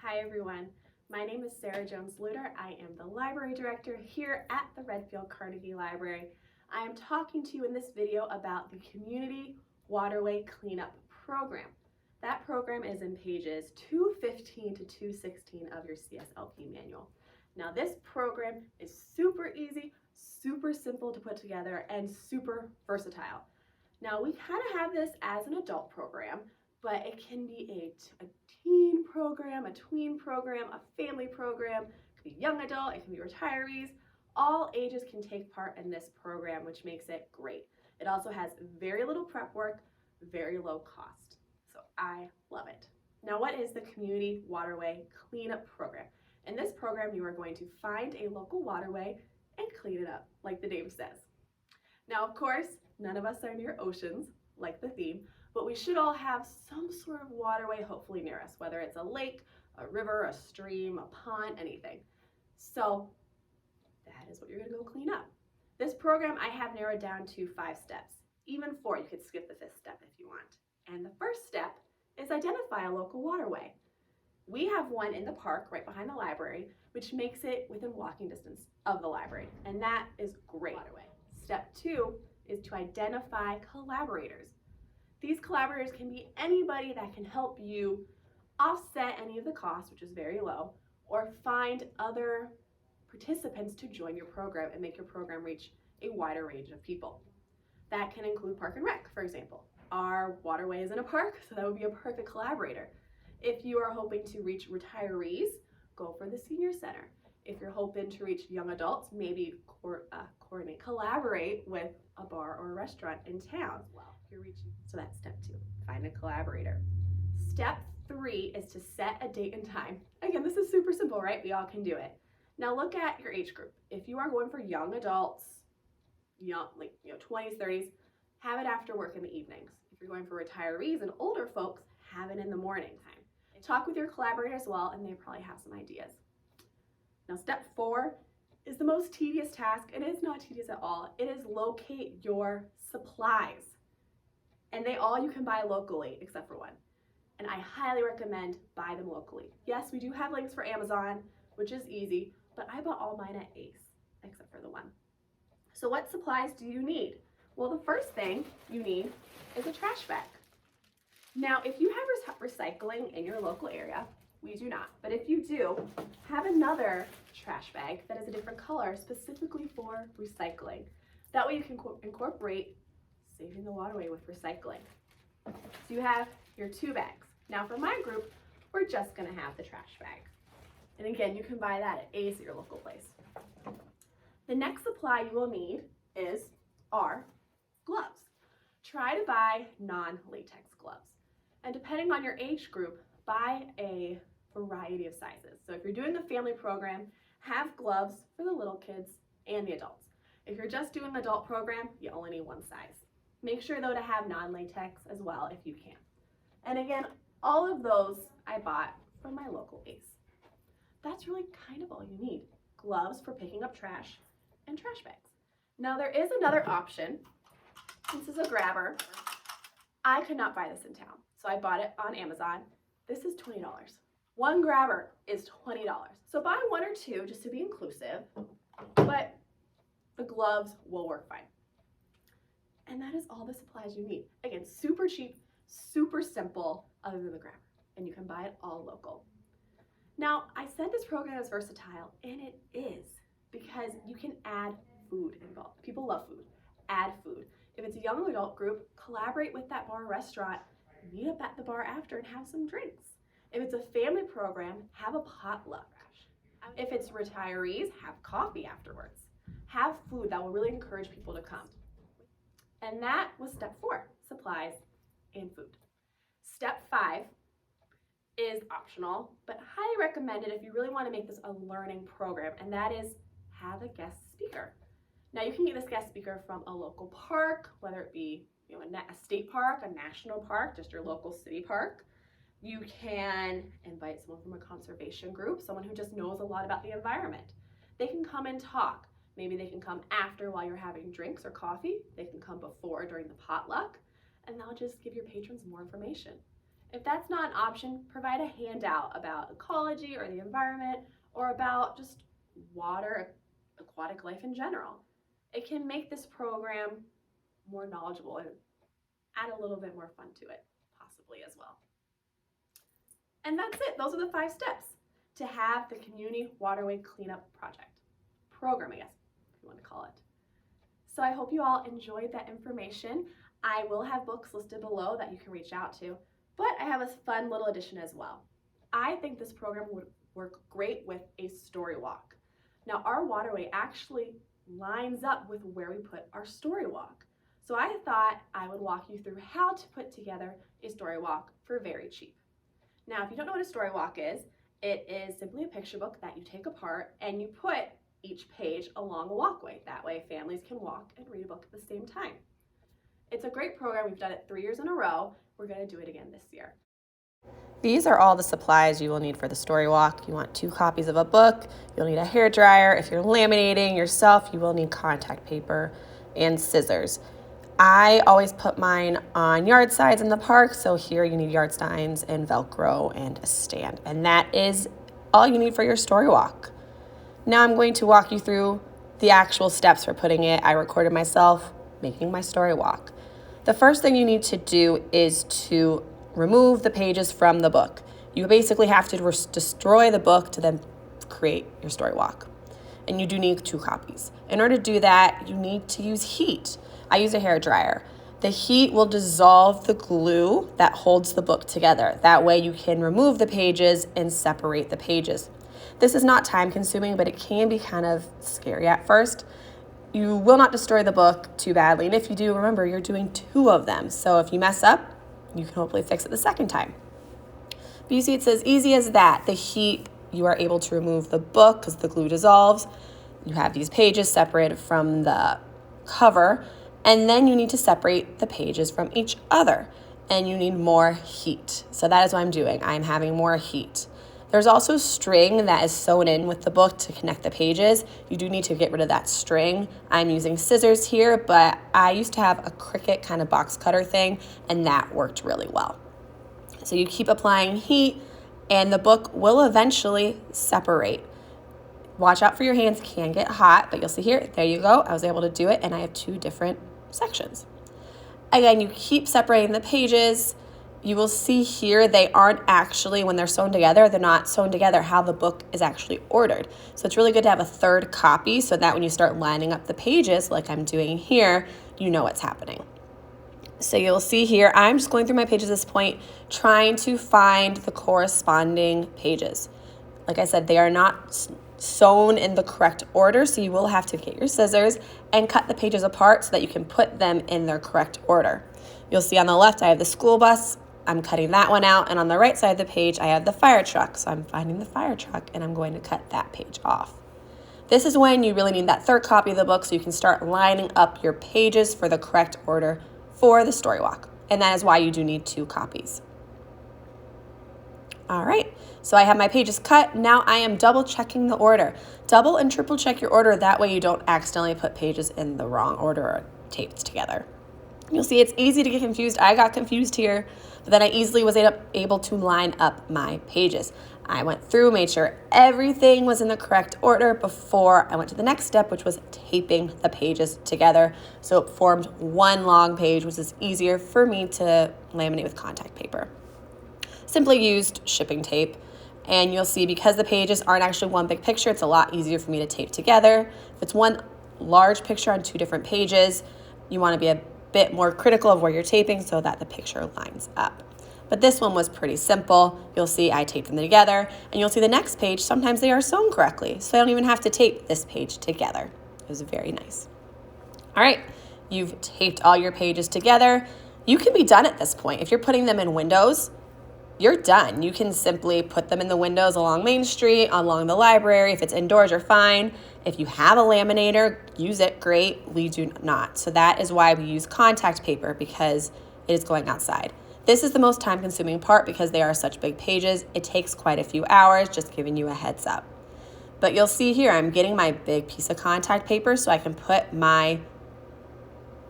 Hi everyone, my name is Jones-Lutter. I am the library director here at the Redfield Carnegie Library. I am talking to you in this video about the Community Waterway Cleanup Program. That program is in pages 215 to 216 of your CSLP manual. Now this program is super easy, super simple to put together, and super versatile. Now we kind of have this as an adult program, but it can be a teen program, a tween program, a family program, it can be young adult, it can be retirees. All ages can take part in this program, which makes it great. It also has very little prep work, very low cost. So I love it. Now what is the Community Waterway Cleanup Program? In this program, you are going to find a local waterway and clean it up, like the name says. Now, of course, none of us are near oceans, like the theme, but we should all have some sort of waterway hopefully near us, whether it's a lake, a river, a stream, a pond, anything. So that is what you're gonna go clean up. This program I have narrowed down to 5 steps, even 4, you could skip the 5th step if you want. And the first step is identify a local waterway. We have one in the park right behind the library, which makes it within walking distance of the library, and that is great. Step 2 is to identify collaborators. These collaborators can be anybody that can help you offset any of the costs, which is very low, or find other participants to join your program and make your program reach a wider range of people. That can include Park and Rec, for example. Our waterway is in a park, so that would be a perfect collaborator. If you are hoping to reach retirees, go for the senior center. If you're hoping to reach young adults, maybe collaborate with a bar or a restaurant in town. So that's step 2, find a collaborator. Step 3 is to set a date and time. Again, this is super simple, right? We all can do it. Now look at your age group. If you are going for young adults, 20s, 30s, have it after work in the evenings. If you're going for retirees and older folks, have it in the morning time. Talk with your collaborator as well, and they probably have some ideas. Now step 4 is the most tedious task, and it's not tedious at all. It is locate your supplies. And you can buy locally, except for one. And I highly recommend buy them locally. Yes, we do have links for Amazon, which is easy, but I bought all mine at Ace, except for the one. So what supplies do you need? Well, the first thing you need is a trash bag. Now, if you have recycling in your local area, we do not, but if you do, have another trash bag that is a different color specifically for recycling. That way you can incorporate saving the waterway with recycling. So you have your 2 bags. Now for my group, we're just gonna have the trash bag. And again, you can buy that at Ace at your local place. The next supply you will need are gloves. Try to buy non-latex gloves. And depending on your age group, buy a variety of sizes. So if you're doing a family program, have gloves for the little kids and the adults. If you're just doing an adult program, you only need one size. Make sure though to have non-latex as well if you can. And again, all of those I bought from my local Ace. That's really kind of all you need. Gloves for picking up trash and trash bags. Now there is another option. This is a grabber. I could not buy this in town, so I bought it on Amazon. This is $20. One grabber is $20. So buy 1 or 2 just to be inclusive, but the gloves will work fine. And that is all the supplies you need. Again, super cheap, super simple, other than the grabber, and you can buy it all local. Now, I said this program is versatile, and it is, because you can add food involved. People love food. Add food. If it's a young adult group, collaborate with that bar or restaurant, meet up at the bar after and have some drinks. If it's a family program, have a potluck. If it's retirees, have coffee afterwards. Have food that will really encourage people to come. And that was step 4, supplies and food. Step 5 is optional, but highly recommended if you really want to make this a learning program, and that is have a guest speaker. Now you can get this guest speaker from a local park, whether it be a state park, a national park, just your local city park. You can invite someone from a conservation group, someone who just knows a lot about the environment. They can come and talk. Maybe they can come after while you're having drinks or coffee. They can come before during the potluck, and they'll just give your patrons more information. If that's not an option, provide a handout about ecology or the environment, or about just water, aquatic life in general. It can make this program more knowledgeable and add a little bit more fun to it, possibly as well. And that's it. Those are the 5 steps to have the community waterway cleanup project. Program, I guess, if you want to call it. So I hope you all enjoyed that information. I will have books listed below that you can reach out to, but I have a fun little addition as well. I think this program would work great with a story walk. Now, our waterway actually lines up with where we put our story walk. So I thought I would walk you through how to put together a story walk for very cheap. Now, if you don't know what a story walk is, it is simply a picture book that you take apart and you put each page along a walkway. That way families can walk and read a book at the same time. It's a great program. We've done it 3 years in a row. We're going to do it again this year. These are all the supplies you will need for the story walk. You want 2 copies of a book. You'll need a hair dryer. If you're laminating yourself, you will need contact paper and scissors. I always put mine on yard signs in the park, so here you need yard signs and Velcro and a stand. And that is all you need for your story walk. Now I'm going to walk you through the actual steps for putting it. I recorded myself making my story walk. The first thing you need to do is to remove the pages from the book. You basically have to destroy the book to then create your story walk. And you do need 2 copies. In order to do that, you need to use heat. I use a hair dryer. The heat will dissolve the glue that holds the book together. That way you can remove the pages and separate the pages. This is not time consuming, but it can be kind of scary at first. You will not destroy the book too badly. And if you do, remember, you're doing 2 of them. So if you mess up, you can hopefully fix it the second time. But you see, it's as easy as that. The heat, you are able to remove the book because the glue dissolves. You have these pages separated from the cover, and then you need to separate the pages from each other, and you need more heat. So that is what I'm doing. I'm having more heat. There's also string that is sewn in with the book to connect the pages. You do need to get rid of that string. I'm using scissors here, but I used to have a Cricut kind of box cutter thing, and that worked really well. So you keep applying heat, and the book will eventually separate. Watch out for your hands, can get hot, but you'll see here, there you go. I was able to do it, and I have 2 different sections. Again, you keep separating the pages. You will see here they aren't actually, when they're sewn together, they're not sewn together how the book is actually ordered. So it's really good to have a 3rd copy so that when you start lining up the pages like I'm doing here, you know what's happening. So you'll see here, I'm just going through my pages at this point, trying to find the corresponding pages. Like I said, they are not sewn in the correct order, so you will have to get your scissors and cut the pages apart so that you can put them in their correct order. You'll see on the left, I have the school bus. I'm cutting that one out, and on the right side of the page, I have the fire truck. So I'm finding the fire truck, and I'm going to cut that page off. This is when you really need that 3rd copy of the book so you can start lining up your pages for the correct order for the story walk. And that is why you do need 2 copies. All right, so I have my pages cut. Now I am double checking the order. Double and triple check your order. That way you don't accidentally put pages in the wrong order or taped together. You'll see it's easy to get confused. I got confused here, but then I easily was able to line up my pages. I went through, made sure everything was in the correct order before I went to the next step, which was taping the pages together. So it formed one long page, which is easier for me to laminate with contact paper. Simply used shipping tape. And you'll see because the pages aren't actually one big picture, it's a lot easier for me to tape together. If it's one large picture on 2 different pages, you want to be a bit more critical of where you're taping so that the picture lines up. But this one was pretty simple. You'll see I taped them together, and you'll see the next page, sometimes they are sewn correctly, so I don't even have to tape this page together. It was very nice. All right, you've taped all your pages together. You can be done at this point. If you're putting them in windows, you're done. You can simply put them in the windows along Main Street, along the library. If it's indoors, you're fine. If you have a laminator, use it, great. We do not. So that is why we use contact paper, because it is going outside. This is the most time-consuming part because they are such big pages. It takes quite a few hours, just giving you a heads up. But you'll see here, I'm getting my big piece of contact paper so I can put my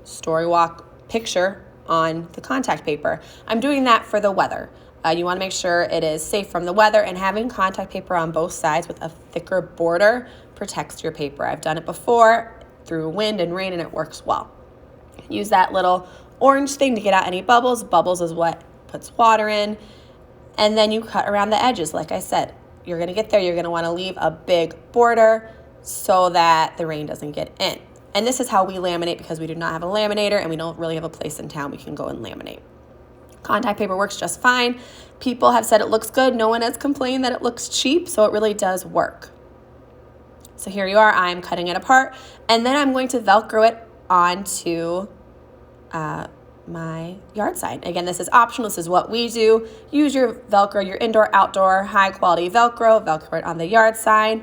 StoryWalk picture on the contact paper. I'm doing that for the weather. You want to make sure it is safe from the weather, and having contact paper on both sides with a thicker border protects your paper. I've done it before through wind and rain and it works well. Use that little orange thing to get out any bubbles. Bubbles is what puts water in. And then you cut around the edges. Like I said, you're going to get there. You're going to want to leave a big border so that the rain doesn't get in. And this is how we laminate because we do not have a laminator and we don't really have a place in town we can go and laminate. Contact paper works just fine. People have said it looks good. No one has complained that it looks cheap, so it really does work. So here you are. I'm cutting it apart, and then I'm going to Velcro it onto my yard sign. Again, this is optional. This is what we do. Use your Velcro, your indoor, outdoor, high quality Velcro it on the yard sign,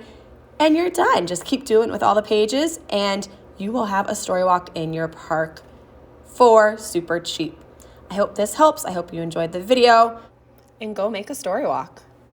and you're done. Just keep doing it with all the pages, and you will have a StoryWalk in your park for super cheap. I hope this helps. I hope you enjoyed the video, and go make a StoryWalk.